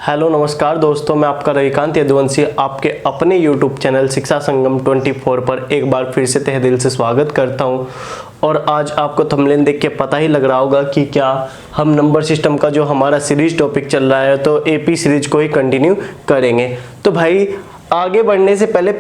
Hello नमस्कार दोस्तों, मैं आपका रविकांत यदुवंशी आपके अपने YouTube चैनल शिक्षा संगम 24 पर एक बार फिर से तहे दिल से स्वागत करता हूं। और आज आपको थंबनेल देख के पता ही लग रहा होगा कि क्या हम नंबर सिस्टम का जो हमारा सीरीज टॉपिक चल रहा है तो एपी सीरीज को ही कंटिन्यू करेंगे। तो भाई आगे बढ़ने से पहले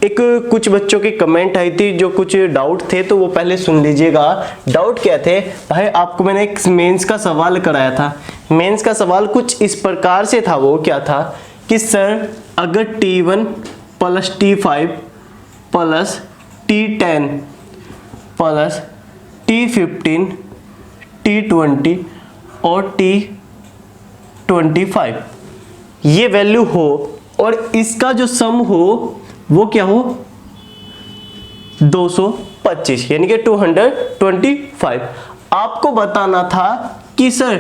एक कुछ बच्चों की कमेंट आई थी, जो कुछ डाउट थे तो वो पहले सुन लीजिएगा। डाउट क्या थे भाई, आपको मैंने एक मेंस का सवाल कराया था। मेंस का सवाल कुछ इस प्रकार से था। वो क्या था कि सर अगर T1 plus T5 plus T10 plus T15 T20 और T25 ये वैल्यू हो और इसका जो सम हो वो क्या हो 225 यानी कि 225। आपको बताना था कि सर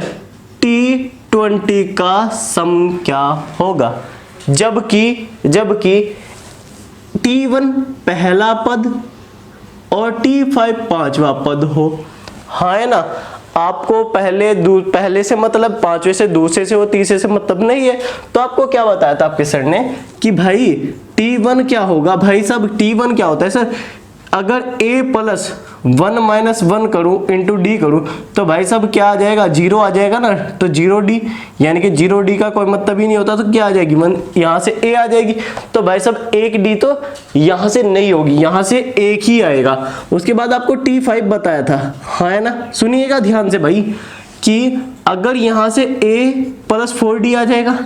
T20 का सम क्या होगा, जबकि T1 पहला पद और T5 पांचवा पद हो। हाँ है ना, आपको पहले से मतलब पांचवे से, दूसरे से, वो तीसरे से मतलब नहीं है। तो आपको क्या बताया था आपके सर ने कि भाई T1 क्या होगा। भाई साहब T1 क्या होता है सर, अगर a प्लस 1 माइनस 1 करूं इंटू डी करूं तो भाई साहब क्या आ जाएगा, 0 आ जाएगा ना। तो 0d यानी कि 0d का कोई मतलब ही नहीं होता, तो क्या आ जाएगी 1, यहाँ से a आ जाएगी। तो भाई साहब 1d तो यहाँ से नहीं होगी, यहाँ से 1 ही आएगा। उसके बाद आपको T5 बताया था, हाँ है ना। सुनिएगा ध्यान से भाई कि अगर यहाँ से a प्लस 4d आ जाएगा,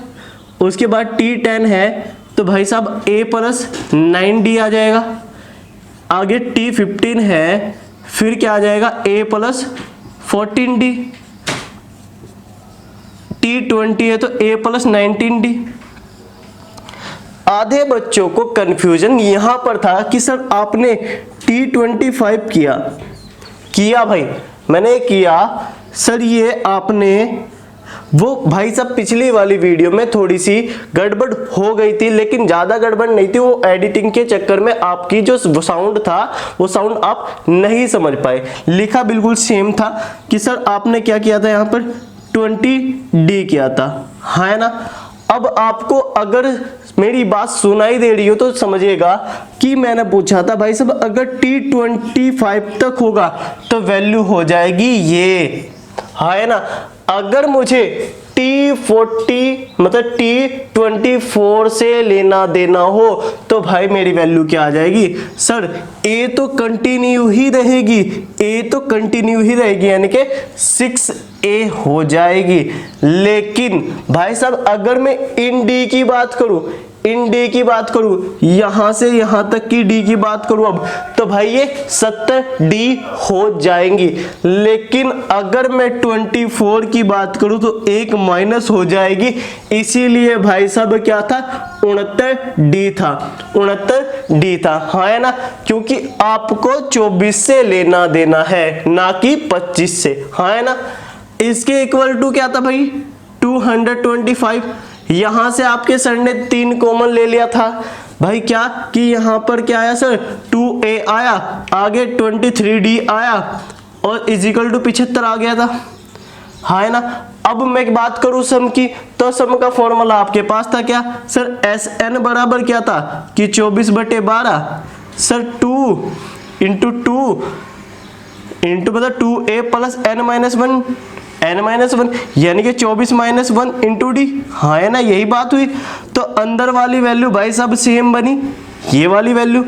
उसके बाद T10 है तो भाई साहब a प्लस 9d आ जाएगा। आगे T15 है, फिर क्या आ जाएगा a प्लस 14d। T20 है तो a प्लस 19d। आधे बच्चों को कंफ्यूजन यहां पर था कि सर आपने T25 किया भाई, मैंने किया सर, ये आपने वो भाई साहब पिछली वाली वीडियो में थोड़ी सी गड़बड़ हो गई थी, लेकिन ज्यादा गड़बड़ नहीं थी। वो एडिटिंग के चक्कर में आपकी जो साउंड था वो साउंड आप नहीं समझ पाए। लिखा बिल्कुल सेम था कि सर आपने क्या किया था, यहाँ पर 20d किया था, है ना। अब आपको अगर मेरी बात सुनाई दे रही हो तो समझिएगा कि मैंने पूछा था भाई साहब अगर T25 तक होगा तो वैल्यू हो जाएगी ये, है ना। अगर मुझे T40 मतलब T24 से लेना देना हो तो भाई मेरी वैल्यू क्या आ जाएगी सर, A तो कंटिन्यू ही रहेगी, यानी कि 6A हो जाएगी। लेकिन भाई साहब अगर मैं इन D की बात करूं, यहां से यहां तक की D की बात करूं अब, तो भाई ये 70D हो जाएंगी। लेकिन अगर मैं 24 की बात करूं तो एक माइनस हो जाएगी, इसीलिए भाई साहब क्या था 69D था, हाँ है ना, क्योंकि आपको 24 से लेना देना है ना कि 25 से, हाँ है ना। इसके इक्वल टू क्या था भाई 225। यहां से आपके सर ने 3 कॉमन ले लिया था भाई, क्या कि यहां पर क्या आया सर 2a आया, आगे 23d आया और इजिकल टू 75 आ गया था, है ना। अब मैं बात करूं सम की, तो सम का फॉर्मूला आपके पास था क्या सर, Sn बराबर क्या था कि 24/12 सर 2 इंटू मतलब 2a प्लस n-1 यानी कि 24 माइनस 1 इंटू डी, हाँ है ना, यही बात हुई। तो अंदर वाली वैल्यू भाई साहब सेम बनी, ये वाली वैल्यू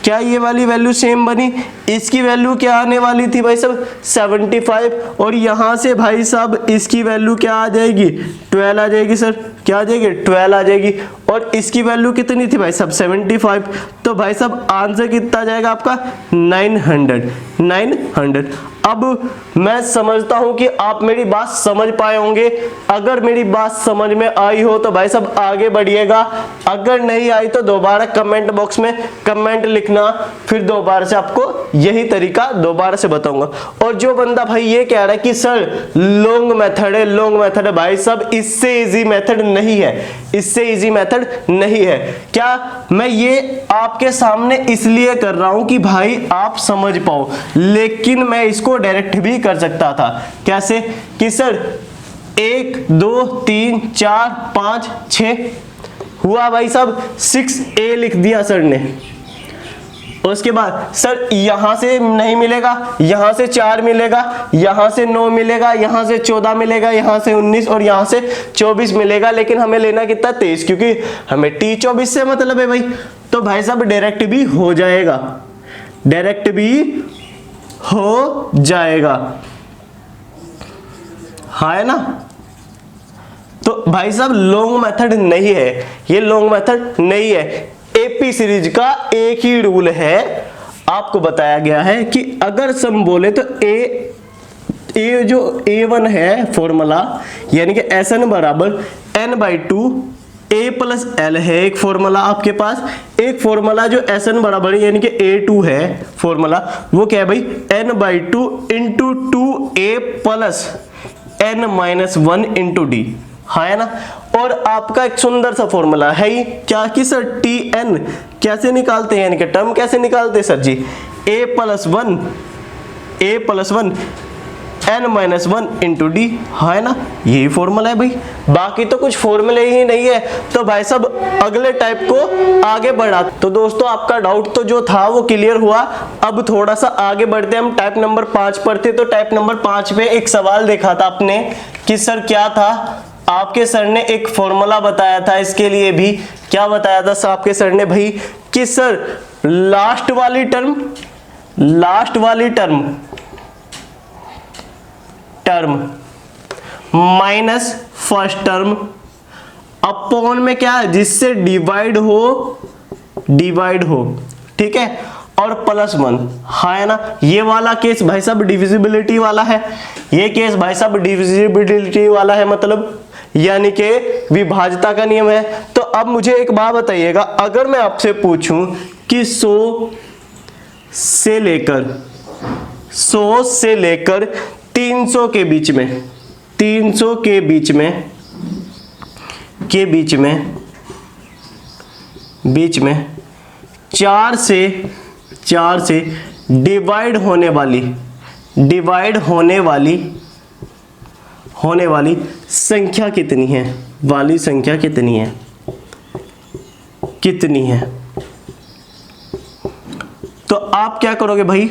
क्या, ये वाली वैल्यू सेम बनी। इसकी वैल्यू क्या आने वाली थी भाई साहब 75, और यहां से भाई साहब इसकी वैल्यू क्या आ जाएगी 12 आ जाएगी सर, क्या आ जाएगी 12 आ जाएगी। और इसकी वैल्यू कितनी थी भाई साहब 75, तो भाई साहब आंसर कितना आ जाएगा आपका 900। अब मैं समझता हूं कि आप मेरी बात समझ पाए होंगे। अगर मेरी बात समझ में आई हो तो भाई साहब आगे बढ़िएगा, अगर नहीं आई तो दोबारा कमेंट बॉक्स में कमेंट लिखना, फिर दोबारा से आपको यही तरीका दोबारा से बताऊंगा। और जो बंदा भाई ये कह रहा है कि सर लॉन्ग मेथड है, भाई साहब इससे इजी मेथड नहीं है, क्या मैं ये आपके सामने इसलिए कर रहा हूं कि भाई आप समझ पाओ, लेकिन मैं इसको डायरेक्ट भी कर सकता था। कैसे कि सर 1 2 3 4 5 6 हुआ भाई साहब, 6a लिख दिया सर ने। उसके बाद सर यहां से नहीं मिलेगा, यहां से 4 मिलेगा, यहां से 9 मिलेगा, यहां से 14 मिलेगा, यहां से 19 और यहां से 24 मिलेगा, लेकिन हमें लेना कितना 23, क्योंकि हमें T24 से मतलब है भाई। तो भाई साहब डायरेक्ट भी हो जाएगा, डायरेक्ट भी हो जाएगा, हाँ है ना। तो भाई साहब लॉन्ग मेथड नहीं है, ये लॉन्ग मेथड नहीं है। एपी सीरीज का एक ही रूल है, आपको बताया गया है कि अगर सम बोले तो ए जो A1 है फॉर्मूला, यानी कि Sn बराबर n/2 a प्लस l है एक फॉर्मूला आपके पास। एक फॉर्मूला जो Sn बराबर यानी कि A2 है फॉर्मूला, वो क्या है भाई, n/2 into 2a plus n-1 into d, है ना। और आपका एक सुंदर सा फॉर्मूला है ही क्या कि सर Tn कैसे निकालते हैं, यानी कि टर्म कैसे निकालते हैं sir ji, a plus one n-1 into D, है ना। यही फॉर्मूला है भाई, बाकी तो कुछ फॉर्मूले ही नहीं है। तो भाई साहब अगले टाइप को आगे बढ़ा। तो दोस्तों आपका डाउट तो जो था वो क्लियर हुआ। अब थोड़ा सा आगे बढ़ते हम टाइप नंबर 5 पर थे। तो टाइप नंबर 5 पे एक सवाल देखा था आपने कि सर क्या था, आपके सर ने एक फॉर्मूला बताया था इसके लिए भी। क्या बताया था सर आपके सर ने भाई कि सर लास्ट वाली term minus first term upon में क्या है, जिससे डिवाइड हो, ठीक है, और +1, है ना। ये वाला केस भाई साहब डिविजिबिलिटी वाला है, ये केस भाई साहब डिविजिबिलिटी वाला है, मतलब यानी कि विभाज्यता का नियम है। तो अब मुझे एक बात बताइएगा, अगर मैं आपसे पूछूं कि 100 से लेकर 300 के बीच में 4 से डिवाइड होने वाली संख्या कितनी है, तो आप क्या करोगे भाई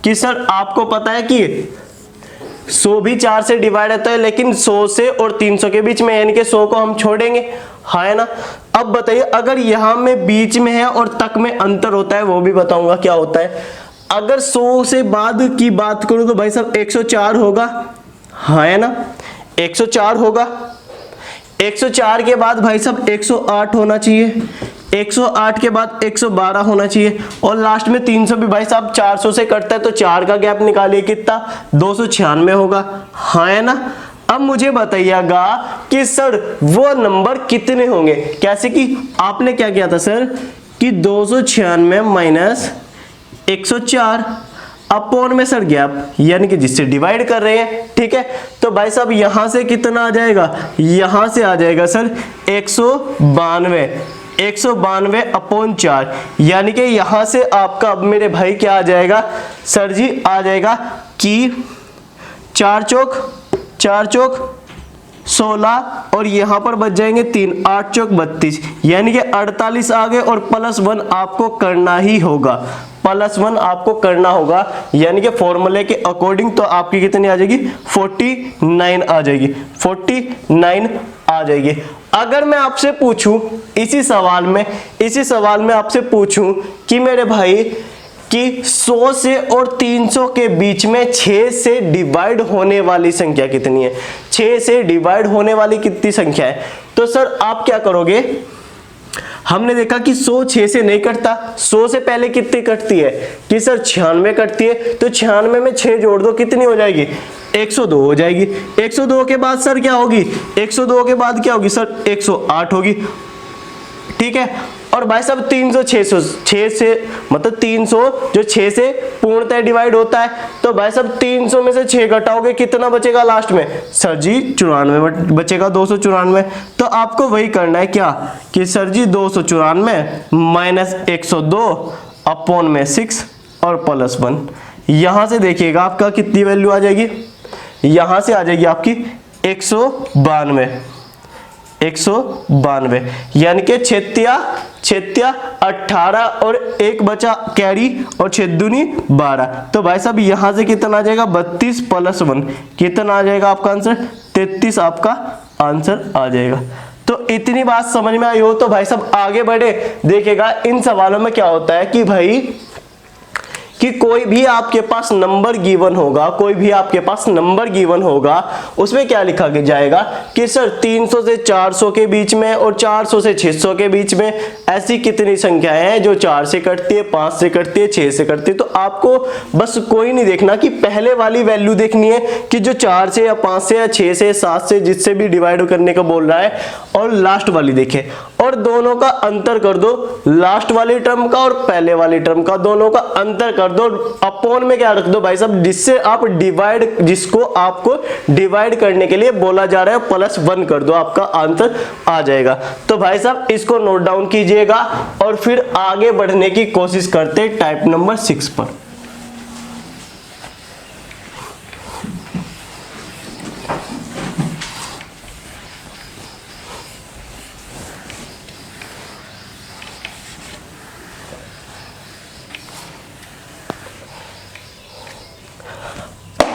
कि सर आपको पता है कि 100 भी 4 से डिवाइड होता है, लेकिन 100 से और 300 के बीच में, यानी कि 100 को हम छोड़ेंगे, है ना। अब बताइए अगर यहां में बीच में है और तक में अंतर होता है, वो भी बताऊंगा क्या होता है। अगर 100 से बाद की बात करूं तो भाई साहब 104 होगा, है ना, 104 होगा। 104 के बाद भाई साहब 108 होना चाहिए, 108 के बाद 112 होना चाहिए, और लास्ट में 300 भी भाई साहब 400 से कटता है, तो 4 का गैप निकालिए कितना, 296 होगा, है ना। अब मुझे बताइएगा कि सर वो नंबर कितने होंगे। कैसे कि आपने क्या किया था सर कि 296 माइनस 104 अपॉन में सर गैप, यानी कि जिससे डिवाइड कर रहे हैं, ठीक है। तो भाई साहब यहां से कितना आ जाएगा, यहां से आ जाएगा सर 192 अपॉन 4, यानी कि यहां से आपका अब मेरे भाई क्या आ जाएगा सर जी, आ जाएगा कि 4 चौक 16 और यहां पर बच जाएंगे 3, 8 चौक 32, यानी कि 48 आ गए, और +1 आपको करना ही होगा, +1 आपको करना होगा, यानी कि फॉर्मूले के अकॉर्डिंग। तो आपकी कितनी आ जाएगी, 49 आ जाएगी, 49 आ जाएगी। अगर मैं आपसे पूछूं इसी सवाल में आपसे पूछूं कि मेरे भाई कि 100 से और 300 के बीच में 6 से डिवाइड होने वाली संख्या कितनी है, 6 से डिवाइड होने वाली कितनी संख्या है, तो सर आप क्या करोगे। हमने देखा कि 100 6 से नहीं कटता, 100 से पहले कितनी कटती है कि सर 96 कटती है, तो 96 में 6 जोड़ दो, कितनी हो जाएगी, 102 हो जाएगी। 102 के बाद सर क्या होगी, 102 के बाद क्या होगी सर 108 होगी, ठीक है। और भाई साहब 300 6 से मतलब 300 जो 6 से पूर्णतः डिवाइड होता है, तो भाई साहब 300 में से 6 घटाओगे, कितना बचेगा लास्ट में सर जी 94 बचेगा, 294। तो आपको वही करना है क्या कि सर जी 294 माइनस 102 अपॉन में 6 और +1। यहां से देखिएगा आपका कितनी वैल्यू आ जाएगी, यहां से आ जाएगी आपकी 192, यानी कि छेत्या 18 और एक बचा कैरी और 6 दूनी 12। तो भाई साहब यहां से कितना आ जाएगा 32 + 1 कितना आ जाएगा आपका आंसर 33 आपका आंसर आ जाएगा। तो इतनी बात समझ में आई हो तो भाई साहब आगे बढ़े। देखिएगा इन सवालों में क्या होता है कि भाई कि कोई भी आपके पास नंबर गिवन होगा, उसमें क्या लिखा जाएगा कि सर 300 से 400 के बीच में और 400 से 600 के बीच में ऐसी कितनी संख्याएं हैं जो 4 से कटती है, 5 से कटती है, 6 से कटती है। तो आपको बस कोई नहीं देखना कि पहले वाली वैल्यू देखनी है कि जो 4 से या 5 से या 6 से 7 से जिससे भी डिवाइड करने का बोल रहा है, और लास्ट वाली देखे और दोनों का अंतर कर दो, लास्ट वाली टर्म का और पहले वाली टर्म का, दोनों का अंतर कर दो, अपॉन में क्या रख दो भाई साहब जिससे आप जिसको आपको डिवाइड करने के लिए बोला जा रहा है +1 कर दो, आपका आंसर आ जाएगा। तो भाई साहब इसको नोट डाउन कीजिएगा और फिर आगे बढ़ने की कोशिश करते हैं टाइप नंबर 6 पर।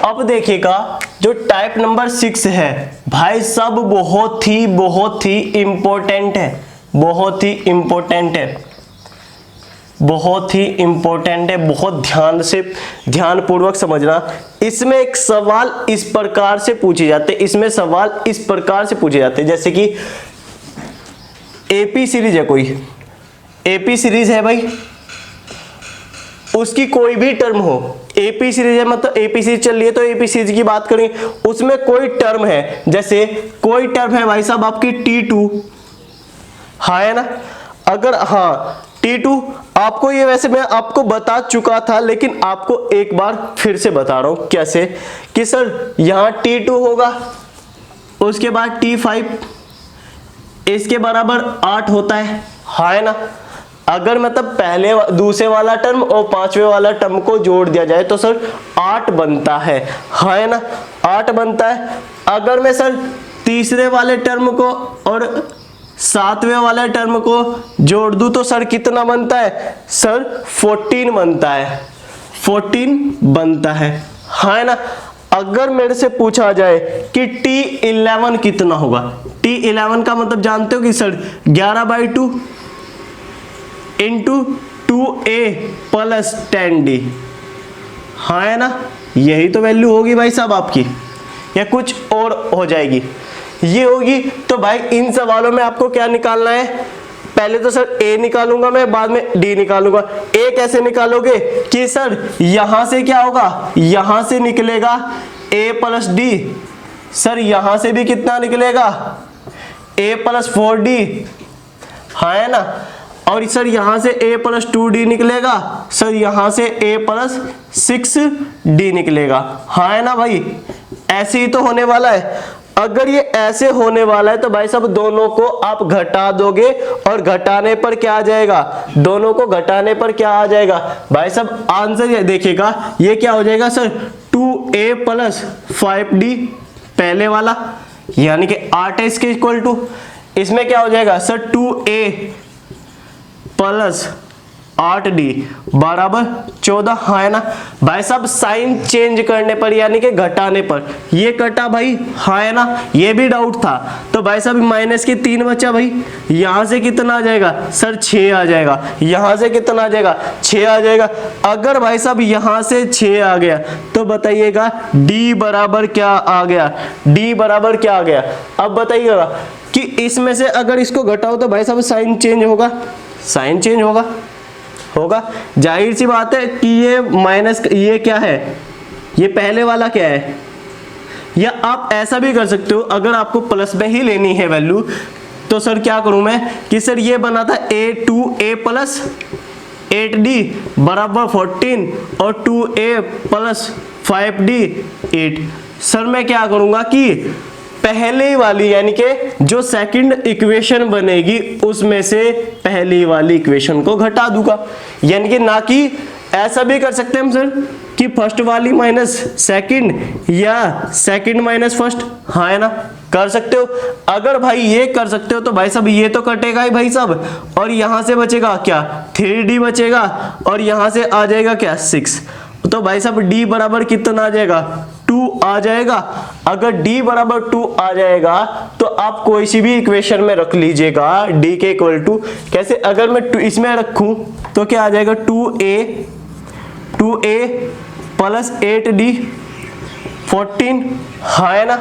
अब देखिएगा जो टाइप नंबर 6 है भाई साहब बहुत ही इंपॉर्टेंट है, बहुत ध्यानपूर्वक समझना। इसमें एक सवाल इस प्रकार से पूछे जाते हैं, जैसे कि एपी सीरीज है, कोई एपी सीरीज है भाई, उसकी कोई भी टर्म हो, एपी सीरीज है मतलब एपी सीरीज चल रही है तो एपी सीरीज की बात करें, उसमें कोई टर्म है, जैसे कोई टर्म है भाई साहब आपकी T2, हाँ है ना, अगर हाँ T2 आपको ये वैसे मैं आपको बता चुका था लेकिन आपको एक बार फिर से बता रहा हूं कैसे कि सर यहां T2 होगा, उसके बाद T5 इसके बराबर 8 होता है, हाँ है ना। अगर मतलब पहले दूसरे वाला टर्म और पांचवे वाला टर्म को जोड़ दिया जाए तो सर 8 बनता है, हाँ है ना, 8 बनता है। अगर मैं सर तीसरे वाले टर्म को और 7वें वाले टर्म को जोड़ दूं तो सर कितना बनता है, सर 14 बनता है, 14 बनता है, हाँ है ना। अगर मेरे से पूछा जाए कि T11 कितना होगा, T11 का मतलब जानते हो कि सर 11/2 इंटू 2a + 10d, हाँ है ना, यही तो वैल्यू होगी भाई साहब आपकी, या कुछ और हो जाएगी, ये होगी। तो भाई इन सवालों में आपको क्या निकालना है, पहले तो सर a निकालूंगा मैं, बाद में d निकालूंगा। a कैसे निकालोगे कि सर यहां से क्या होगा, यहां से निकलेगा a + d, सर यहां से भी कितना निकलेगा a + 4d, हाँ है ना, और सर यहां से a + 2d निकलेगा, सर यहां से a + 6d निकलेगा, हाँ है ना भाई, ऐसे ही तो होने वाला है। अगर ये ऐसे होने वाला है तो भाई साहब दोनों को आप घटा दोगे और घटाने पर क्या आ जाएगा, दोनों को घटाने पर क्या आ जाएगा भाई साहब, आंसर देखिएगा ये क्या हो जाएगा सर 2a + 5d पहले वाला, यानी कि 8 है इसके इक्वल टू, इसमें क्या हो जाएगा सर 2a + 8d बराबर 14, हाँ है ना भाई साहब। साइन चेंज करने पर यानी कि घटाने पर ये कटा भाई, हाँ है ना, ये भी डाउट था। तो भाई साहब माइनस के 3 बचा भाई, यहां से कितना आ जाएगा सर 6 आ जाएगा, यहां से कितना आ जाएगा 6 आ जाएगा। अगर भाई साहब यहां से 6 आ गया तो बताइएगा d बराबर क्या आ गया, d बराबर क्या आ गया। अब बताइएगा कि इसमें से अगर इसको घटाओ तो भाई साहब साइन चेंज होगा, साइन चेंज होगा, जाहिर सी बात है कि ये माइनस, ये क्या है, ये पहले वाला क्या है। या आप ऐसा भी कर सकते हो, अगर आपको प्लस में ही लेनी है वैल्यू तो सर क्या करूं मैं कि सर ये बना था a + 8d बराबर 14 और 2a + 5d 8। सर मैं क्या करूंगा कि पहले वाली यानी कि जो सेकंड इक्वेशन बनेगी उसमें से पहली वाली इक्वेशन को घटा दूंगा, यानी कि ना कि ऐसा भी कर सकते हैं हम सर कि फर्स्ट वाली माइनस सेकंड या सेकंड माइनस फर्स्ट, हाँ है ना, कर सकते हो। अगर भाई ये कर सकते हो तो भाई साहब ये तो कटेगा ही भाई साहब, और यहां से बचेगा क्या 3D बचेगा, और यहां से आ जाएगा क्या 6। तो भाई साहब D बराबर कितना आ जाएगा 2 आ जाएगा। अगर D बराबर 2 आ जाएगा तो आप कोई सी भी इक्वेशन में रख लीजिएगा D के इक्वल टू, कैसे, अगर मैं इसमें रखूं तो क्या आ जाएगा 2a प्लस 8D 14, हाँ है ना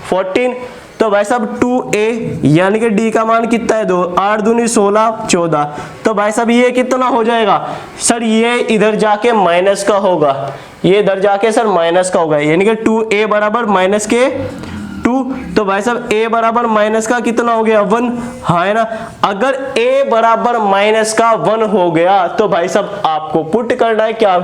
14। तो भाई साहब 2a यानी कि D का मान कितना है 2, 8 दूनी 16 14। तो भाई साहब ये कितना हो जाएगा सर, ये इधर जाके माइनस का होगा, ये इधर जाके सर माइनस का होगा, यानी कि 2a बराबर माइनस के 2। तो भाई साहब a बराबर माइनस का कितना हो गया 1, हाँ है ना। अगर a बराबर माइनस का 1 हो गया तो भाई साहब आपको पुट करना है क्या,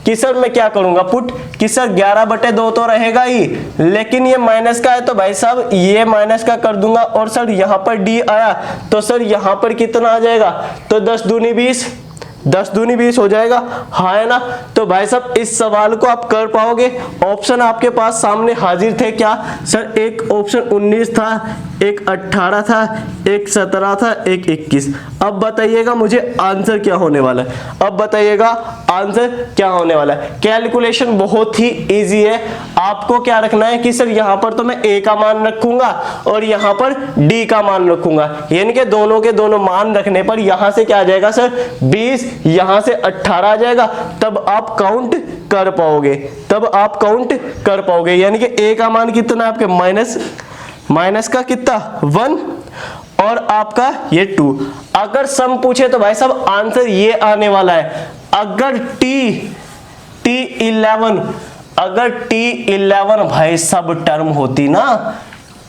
कि सर मैं क्या करूंगा पुट, कि सर 11/2 तो रहेगा ही, लेकिन ये माइनस का है तो भाई साहब ये माइनस का कर दूंगा, और सर यहाँ पर d आया तो सर यहाँ पर कितना आ जाएगा, तो 10 दूनी 20, 10 दूनी 20 हो जाएगा, हाँ है ना। तो भाई साहब इस सवाल को आप कर पाओगे। ऑप्शन आपके पास सामने हाजिर थे क्या सर, एक ऑप्शन 19 था, एक 18 था, एक 17 था, एक 21। अब बताइएगा मुझे आंसर क्या होने वाला है, अब बताइएगा आंसर क्या होने वाला है। कैलकुलेशन बहुत ही इजी है, आपको क्या रखना है कि सर यहाँ पर तो मैं a का मान रखूंगा और यहाँ पर d का मान रखूंगा, यानी कि दोनों के दोनों मान रखने पर यहाँ से क्या आ जाएगा सर 20, यहाँ से 18 आ जाएगा, तब आप काउंट कर पाओगे, तब आप काउंट कर पाओगे। यानी कि a का मान कितना है आपके माइनस का कितना 1 और आपका ये 2। अगर सम पूछे तो भाई साहब आंसर ये आने वाला है। अगर T11 अगर T11 भाई साहब टर्म होती ना,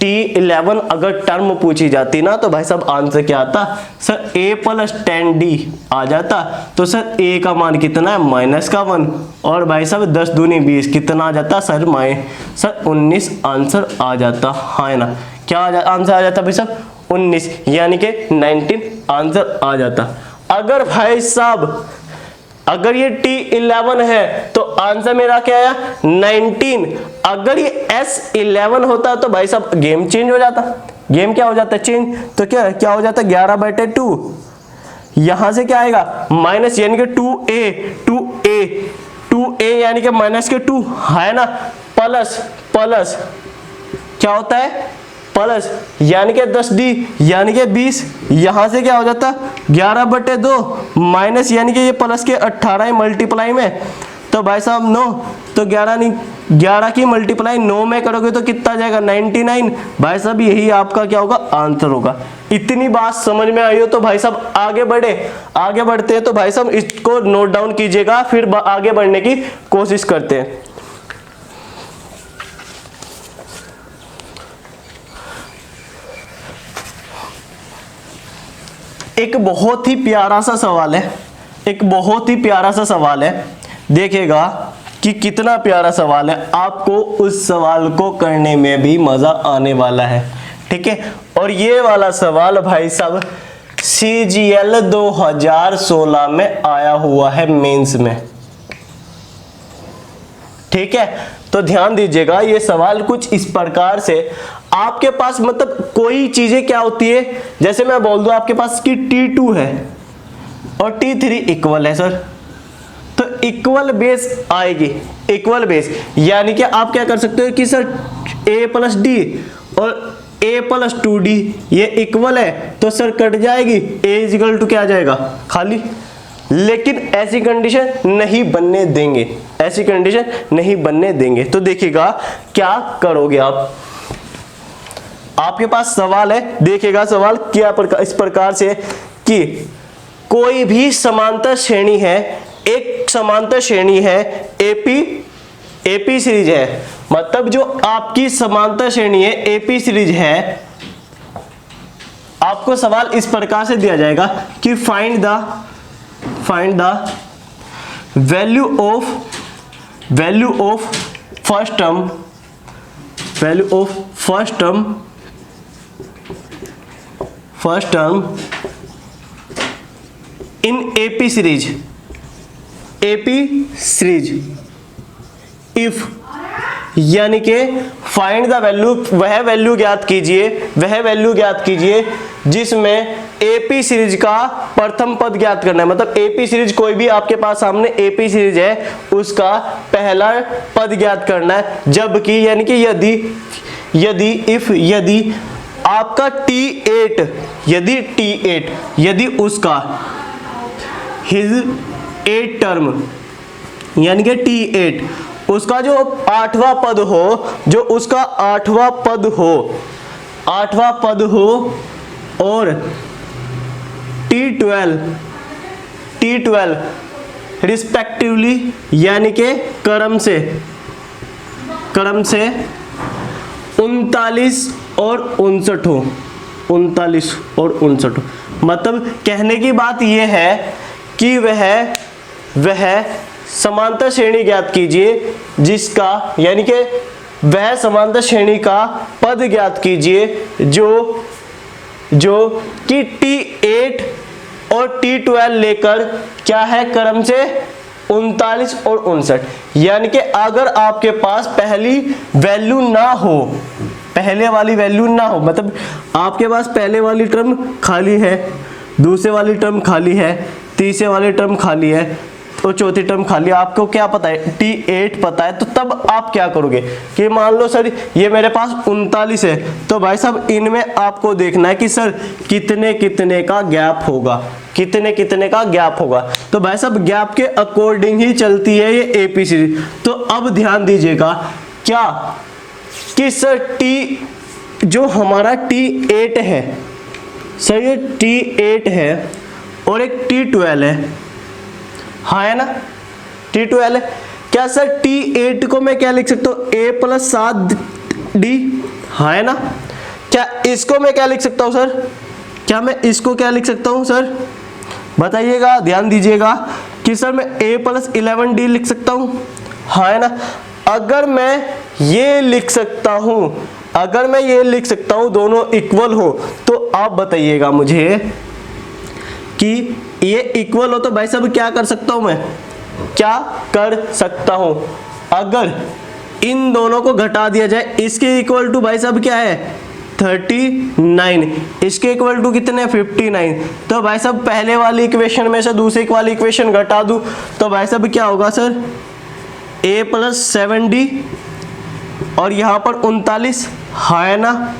T11 अगर टर्म पूछी जाती ना तो भाई साहब आंसर क्या आता सर a प्लस 10D आ जाता। तो सर a का मान कितना है माइनस का 1, और भाई साहब 10 दूनी 20 कितना आ जाता सर 19 आंसर आ जाता, हाँ है ना। क्या आंसर आ जाता भाई साहब 19, यानी कि 19 आंसर आ जाता। अगर भाई साहब अगर ये T11 है तो आंसर मेरा क्या आया 19। अगर ये S11 होता तो भाई साहब गेम चेंज हो जाता, गेम क्या हो जाता चेंज, तो क्या हो जाता 11/2, यहां से क्या आएगा माइनस, यानी कि 2a यानी कि माइनस के 2 है ना, प्लस क्या होता है प्लस, यानी कि 10D यानी कि 20, यहां से क्या हो जाता 11/2 माइनस, यानी कि ये प्लस के 18 मल्टीप्लाई में, तो भाई साहब 9, तो 11 की मल्टीप्लाई 9 में करोगे तो कितना जाएगा 99। भाई साहब यही आपका क्या होगा आंसर होगा। इतनी बात समझ में आई हो तो भाई साहब आगे बढ़ते हैं। तो भाई साहब इसको नोट डाउन कीजिएगा, फिर आगे बढ़ने की कोशिश करते हैं। एक बहुत ही प्यारा सा सवाल है, देखिएगा कि कितना प्यारा सवाल है, आपको उस सवाल को करने में भी मजा आने वाला है, ठीक है। और ये वाला सवाल भाई साहब CGL 2016 में आया हुआ है मेंस में, ठीक है। तो ध्यान दीजिएगा, ये सवाल कुछ इस प्रकार से, आपके पास मतलब कोई चीजें क्या होती है, जैसे मैं बोल दूं आपके पास कि T2 है और T3 इक्वल है सर, तो इक्वल बेस आएगी, इक्वल बेस, यानी कि आप क्या कर सकते हो कि सर a प्लस d और a प्लस 2d ये इक्वल है, तो सर कट जाएगी, a इक्वल टू क्या आ जाएगा खाली। लेकिन ऐसी कंडीशन नहीं बनने देंगे, ऐसी कंडीशन नहीं बनने देंगे। तो देखिएगा क्या करोगे आप, आपके पास सवाल है, देखिएगा सवाल क्या इस प्रकार से कि कोई भी समांतर श्रेणी है, एक समांतर श्रेणी है एपी सीरीज है, मतलब जो आपकी समांतर श्रेणी है एपी सीरीज है, आपको सवाल इस प्रकार से दिया जाएगा कि find the value of first term in AP series if यानी कि फाइंड द वैल्यू, वह वैल्यू ज्ञात कीजिए जिसमें एपी सीरीज का प्रथम पद ज्ञात करना है। मतलब एपी सीरीज, कोई भी आपके पास सामने एपी सीरीज है उसका पहला पद ज्ञात करना है। जबकि यानी कि यदि आपका T8 यदि उसका हिज 8 टर्म यानी कि T8 उसका जो 8वां पद हो और T12 रिस्पेक्टिवली यानी कि क्रम से 39 और 59 हो, 39 और 59 हो। मतलब कहने की बात यह है कि वह समांतर श्रेणी ज्ञात कीजिए जिसका यानी कि वह समांतर श्रेणी का पद ज्ञात कीजिए जो कि T8 और T12 लेकर क्या है क्रम से 39 और 59। यानी कि अगर आपके पास पहले वाली वैल्यू ना हो, मतलब आपके पास पहले वाली टर्म खाली है, दूसरे वाली टर्म खाली है, तीसरे वाली टर्म खाली है और चौथी टर्म खाली है, आपको क्या पता है T8 पता है, तो तब आप क्या करोगे कि मान लो सर ये मेरे पास 39 है, तो भाई साहब इनमें आपको देखना है कि सर कितने कितने का गैप होगा, तो भाई साहब गैप के अकॉर्डिंग ही चलती है ये एपी सीरीज। तो अब ध्यान दीजिएगा क्या कि सर जो हमारा T8 है सर, ये T8 है और एक T12 है, हाँ है ना, T12 है। क्या सर T8 को मैं क्या लिख सकता हूँ A+7D, हाँ है ना। क्या इसको मैं क्या लिख सकता हूँ सर, क्या मैं इसको क्या लिख सकता हूँ सर, बताइएगा, ध्यान दीजिएगा कि सर मैं A+11D लिख सकता हूँ, हाँ है ना। अगर मैं ये लिख सकता हूँ दोनों इक्वल हो, तो आप बताइएगा मुझे कि ये इक्वल हो तो भाई साहब क्या कर सकता हूं, मैं क्या कर सकता हूं, अगर इन दोनों को घटा दिया जाए, इसके इक्वल टू भाई साहब क्या है 39, इसके इक्वल टू कितने 59, तो भाई साहब पहले वाली इक्वेशन में से दूसरी वाली इक्वेशन घटा दूं तो भाई साहब क्या होगा सर A+7D और यहाँ पर 39, हाँ है ना।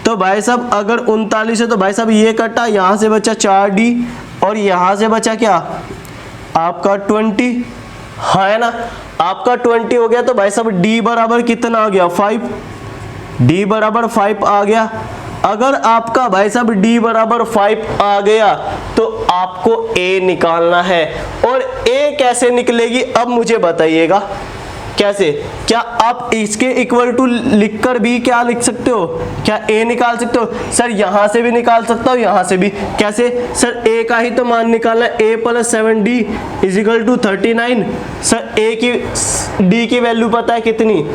तो भाई साहब अगर 39 है तो भाई साहब ये कटा, यहाँ से बचा 4D और यहाँ से बचा क्या आपका 20, हाँ है ना। आपका 20 हो गया तो भाई साहब D बराबर कितना आ गया 5, D बराबर 5 आ गया। अगर आपका भाई साहब D बराबर 5 आ गया तो आपको A निकालना है, और A कैसे निकलेगी अब मुझे बताइएगा कैसे। क्या आप इसके इक्वल टू लिखकर भी क्या लिख सकते हो, क्या A निकाल सकते हो सर, यहाँ से भी निकाल सकता हूँ, यहाँ से भी। कैसे सर, A का ही तो मान निकालना, A+7D = 39। सर A की D की वैल्यू पता है कितनी,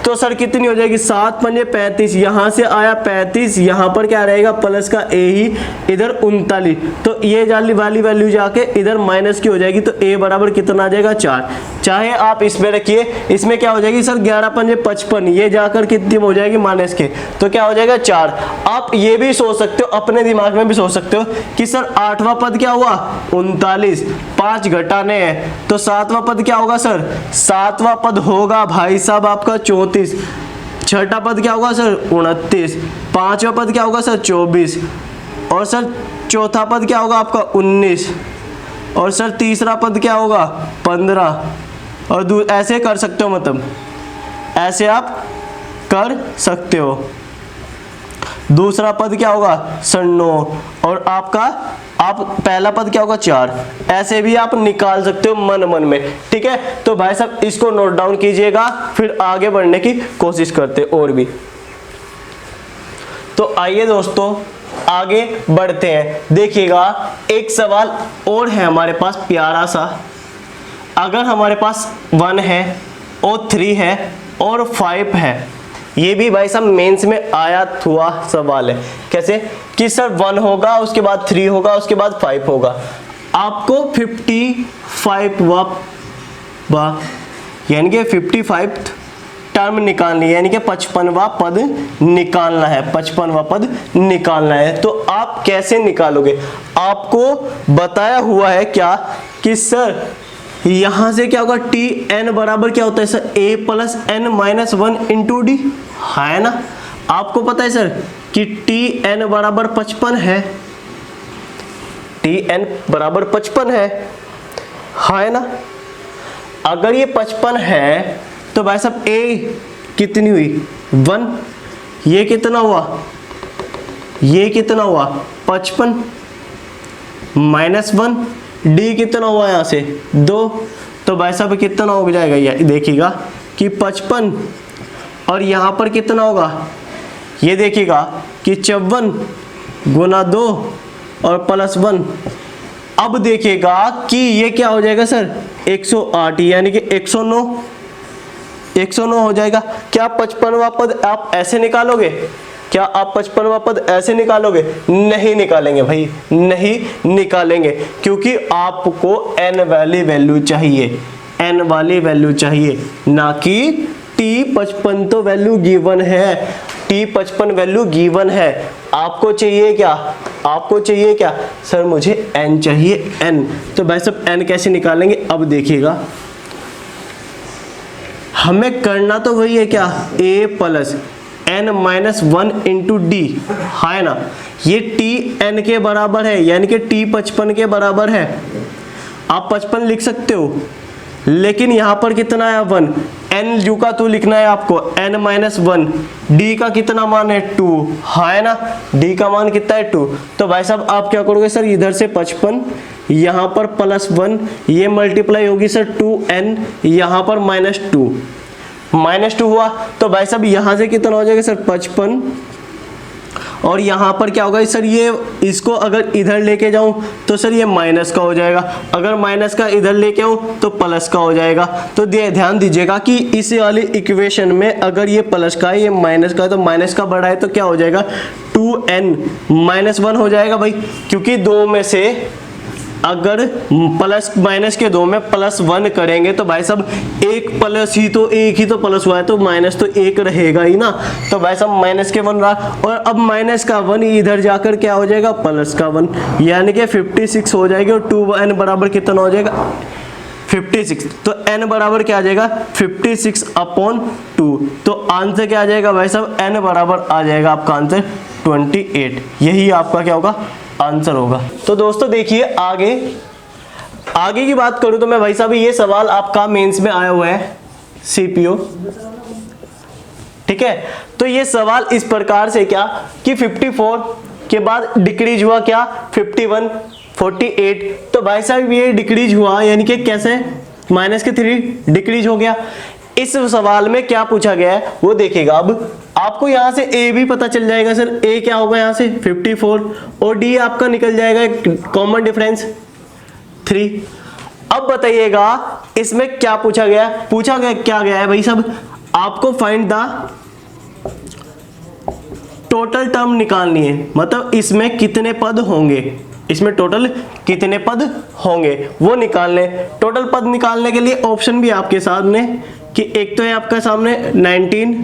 तो सर कितनी हो जाएगी 7 पंजे 35, यहाँ से आया 35, यहाँ पर क्या रहेगा प्लस का A ही, इधर 39, तो ये वाली वैल्यू जाके इधर माइनस की हो जाएगी, तो A बराबर कितना आ जाएगा 4। चाहे आप इसमें रखिए, इसमें क्या हो जाएगी सर 11 पंजे 55, ये जाकर कितनी हो जाएगी माइनस के, तो क्या हो जाएगा 4। आप ये भी सोच सकते हो, अपने दिमाग में भी सोच सकते हो कि सर 8वां पद क्या हुआ 39, 5 घटाने हैं तो 7वां पद क्या होगा सर, 7वां पद होगा भाई साहब आपका 34, 6ठा पद क्या होगा सर 29, 5वां पद क्या होगा सर 24, और सर चौथा पद क्या होगा आपका 19, और सर तीसरा पद क्या होगा 15, और ऐसे कर सकते हो, मतलब ऐसे आप कर सकते हो। दूसरा पद क्या होगा सर 9, और आपका पहला पद क्या होगा 4, ऐसे भी आप निकाल सकते हो मन में, ठीक है। तो भाई साहब इसको नोट डाउन कीजिएगा, फिर आगे बढ़ने की कोशिश करते और भी। तो आइए दोस्तों आगे बढ़ते हैं। देखिएगा एक सवाल और है हमारे पास प्यारा सा। अगर हमारे पास 1 है और 3 है और 5 है, ये भी भाई साहब मेंस में आया हुआ सवाल है। कैसे कि सर 1 होगा, उसके बाद 3 होगा, उसके बाद 5 होगा। आपको 55 यानी कि 55 टर्म निकालनी है, यानी कि 55वां पद निकालना है, 55वां पद निकालना है। तो आप कैसे निकालोगे? आपको बताया हुआ है क्या कि सर यहां से क्या होगा, टी एन बराबर क्या होता है sir, A plus N minus 1 into D, है ना। आपको पता है सर कि टी एन बराबर 55 है, टी एन बराबर 55 है ना। अगर ये 55 है तो भाई साहब ए कितनी हुई 1, ये कितना हुआ, ये कितना हुआ 55 माइनस 1, डी कितना हुआ यहाँ से 2, तो भाई साहब कितना हो जाएगा, ये देखिएगा कि 55 और यहाँ पर कितना होगा, ये देखिएगा कि 54 गुना 2 और प्लस 1। अब देखिएगा कि ये क्या हो जाएगा सर 108, यानी कि 109 हो जाएगा। क्या 55वां पद आप ऐसे निकालोगे? क्या आप 55वां पद ऐसे निकालोगे? नहीं निकालेंगे भाई, नहीं निकालेंगे, क्योंकि आपको n वाली वैल्यू चाहिए, n वाली वैल्यू चाहिए, ना कि t55 तो वैल्यू गिवन है, t55 वैल्यू गिवन है। आपको चाहिए क्या, आपको चाहिए क्या सर, मुझे n चाहिए n। तो भाई सब n कैसे निकालेंगे, अब देखिएगा हमें करना तो वही है क्या, a plus n minus 1 into D, है ना। ये टी एन के बराबर है, यानी कि टी 55 के बराबर है। आप 55 लिख सकते हो, लेकिन यहां पर कितना है 1, n जू का 2 लिखना है आपको, n माइनस 1, d का कितना मान है 2, है ना, d का मान कितना है 2। तो भाई साहब आप क्या करोगे सर, इधर से 55, यहाँ पर प्लस 1, ये मल्टीप्लाई होगी सर 2n, यहाँ पर माइनस 2 हुआ। तो भाई साहब यहाँ से कितना हो जाएगा सर 55, और यहाँ पर क्या होगा सर, ये इसको अगर इधर लेके जाऊं तो सर ये माइनस का हो जाएगा, अगर माइनस का इधर लेके आऊं तो प्लस का हो जाएगा। तो ध्यान दीजिएगा कि इस वाली इक्वेशन में अगर ये प्लस का है, ये माइनस का है, तो माइनस का बड़ा है तो क्या हो जाएगा 2n माइनस 1 हो जाएगा भाई, क्योंकि दो में से अगर प्लस माइनस के दो में प्लस 1 करेंगे तो भाई साहब एक प्लस ही तो, एक ही तो प्लस हुआ है, तो माइनस तो एक रहेगा ही ना। तो भाई साहब माइनस के 1 रहा, और अब माइनस का 1 इधर जाकर क्या हो जाएगा प्लस का 1, यानी कि 56 हो जाएगी, और 2n बराबर कितना हो जाएगा 56। तो n बराबर क्या आ जाएगा 56/2। तो आंसर क्या आ जाएगा भाई साहब, n बराबर आ जाएगा आपका आंसर 28। यही आपका क्या होगा आंसर होगा। तो दोस्तों देखिए आगे की बात करूं तो मैं भाई साहब ये सवाल आपका मेंस में आया हुआ है सीपीओ, ठीक है। तो ये सवाल इस प्रकार से क्या कि 54 के बाद डिक्रीज हुआ क्या 51, 48। तो भाई साहब ये डिक्रीज हुआ, यानी कि कैसे माइनस के 3 डिक्रीज हो गया। इस सवाल में क्या पूछा गया है वो देखिएगा। अब आपको यहां से a भी पता चल जाएगा सर, a क्या होगा यहां से 54, और d आपका निकल जाएगा कॉमन डिफरेंस 3। अब बताइएगा इसमें क्या पूछा गया क्या गया है भाई साहब, आपको फाइंड द टोटल टर्म निकालनी है, मतलब इसमें कितने पद होंगे, इसमें टोटल कितने पद होंगे वो निकालने। टोटल पद निकालने के लिए ऑप्शन भी आपके सामने कि एक तो है आपका सामने 19,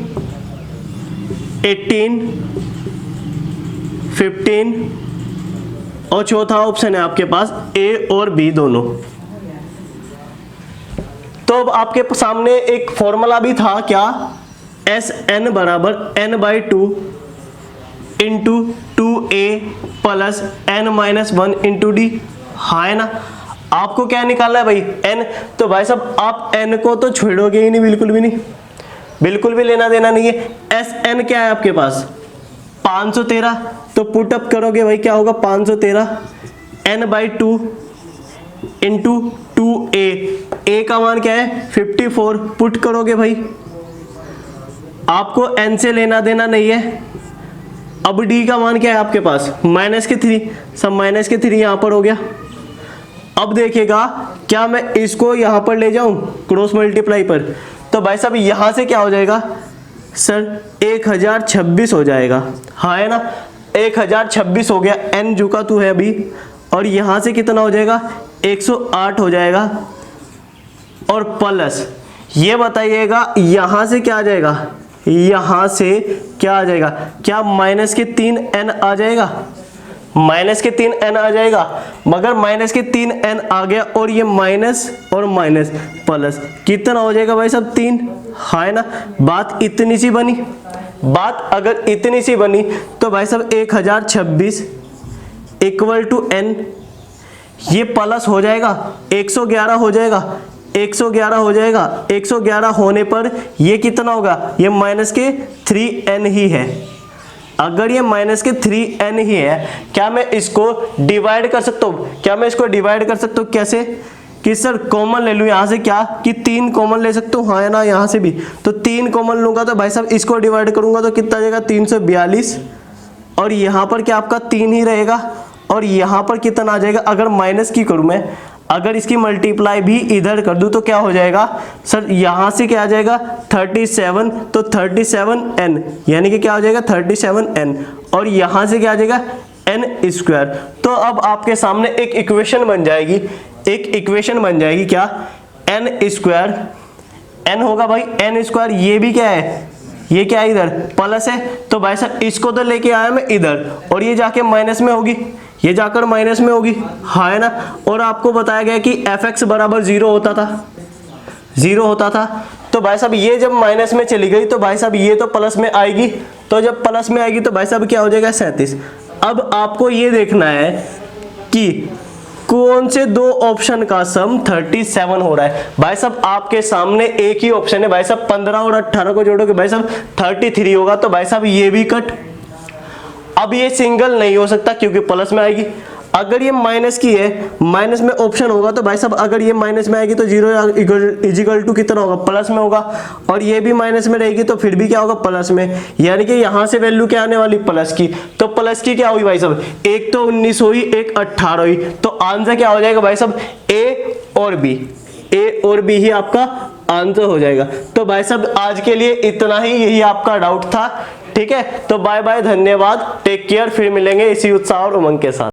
18, 15, और चौथा ऑप्शन है आपके पास ए और बी दोनों। तो अब आपके सामने एक फॉर्मूला भी था क्या, एस एन बराबर n/2 into 2a plus n minus 1 into D, है ना। आपको क्या निकालना है भाई n। तो भाई साहब आप n को तो छोड़ोगे ही नहीं, बिल्कुल भी नहीं, बिल्कुल भी लेना देना नहीं है। एस एन क्या है आपके पास 513, तो पुट अप करोगे भाई क्या होगा 513 n/2 इंटू 2a, a का मान क्या है 54, पुट करोगे भाई, आपको n से लेना देना नहीं है। अब d का मान क्या है आपके पास माइनस के 3, सब माइनस के 3 यहां पर हो गया। अब देखिएगा क्या मैं इसको यहां पर ले जाऊं क्रॉस मल्टीप्लाई पर, तो भाई साहब यहां से क्या हो जाएगा सर 1026 हो जाएगा, हाँ है ना, 1026 हो गया, n झुका तू है अभी, और यहां से कितना हो जाएगा 108 हो जाएगा, और प्लस ये बताइएगा यहां से क्या आ जाएगा, यहां से क्या आ जाएगा, क्या माइनस के 3n आ जाएगा, माइनस के 3n आ जाएगा। मगर माइनस के 3n आ गया और ये माइनस और माइनस प्लस कितना हो जाएगा भाई साहब 3, हाँ है ना। बात इतनी सी बनी, बात अगर इतनी सी बनी तो भाई साहब 1026 इक्वल टू n, ये प्लस हो जाएगा 111 हो जाएगा, 111 हो जाएगा। 111 होने पर ये कितना होगा, ये माइनस के 3n ही है। अगर ये माइनस के 3n ही है, क्या मैं इसको डिवाइड कर सकता हूँ, क्या मैं इसको डिवाइड कर सकता हूँ कैसे, कि सर कॉमन ले लूँ यहाँ से, क्या कि 3 कॉमन ले सकता हूँ, हाँ है ना, यहाँ से भी तो 3 कॉमन लूंगा तो भाई साहब इसको डिवाइड करूंगा तो कितना आ जाएगा 342, और यहाँ पर क्या आपका 3 ही रहेगा, और यहाँ पर कितना आ जाएगा। अगर माइनस की करूँ मैं, अगर इसकी मल्टीप्लाई भी इधर कर दूं तो क्या हो जाएगा सर, यहाँ से क्या आ जाएगा 37, तो 37n यानी कि क्या हो जाएगा 37n, और यहाँ से क्या आ जाएगा n स्क्वायर। तो अब आपके सामने एक इक्वेशन बन जाएगी, एक इक्वेशन बन जाएगी क्या, n स्क्वायर, n होगा भाई n स्क्वायर, ये भी क्या है, ये क्या है इधर प्लस है, तो भाई साहब इसको तो लेके आया मैं इधर, और ये जाके माइनस में होगी, ये जाकर माइनस में होगी, हाँ है ना। और आपको बताया गया कि fx बराबर 0 होता था, 0 होता था। तो भाई साहब ये जब माइनस में चली गई तो भाई साहब ये तो प्लस में आएगी, तो जब प्लस में आएगी तो भाई साहब क्या हो जाएगा 37। अब आपको ये देखना है कि कौन से दो ऑप्शन का सम 37 हो रहा है। भाई साहब आपके सामने एक ही ऑप्शन है, भाई साहब 15 और 18 को जोड़ोगे भाई साहब 33 होगा, तो भाई साहब ये भी कट। अब ये सिंगल नहीं हो सकता क्योंकि प्लस में आएगी। अगर ये माइनस की है, माइनस में ऑप्शन होगा तो भाई साहब अगर ये माइनस में आएगी तो 0 इजिकल टू कितना होगा, प्लस में होगा, और ये भी माइनस में रहेगी तो फिर भी क्या होगा प्लस में, यानी कि यहाँ से वैल्यू क्या आने वाली प्लस की। तो प्लस की क्या हुई भाई साहब, एक तो 19 हुई, एक 18 हुई, तो आंसर क्या हो जाएगा भाई साहब ए और बी, ए और बी ही आपका आंसर हो जाएगा। तो भाई साहब आज के लिए इतना ही, यही आपका डाउट था, ठीक है। तो बाय बाय, धन्यवाद, टेक केयर, फिर मिलेंगे इसी उत्साह और उमंग के साथ।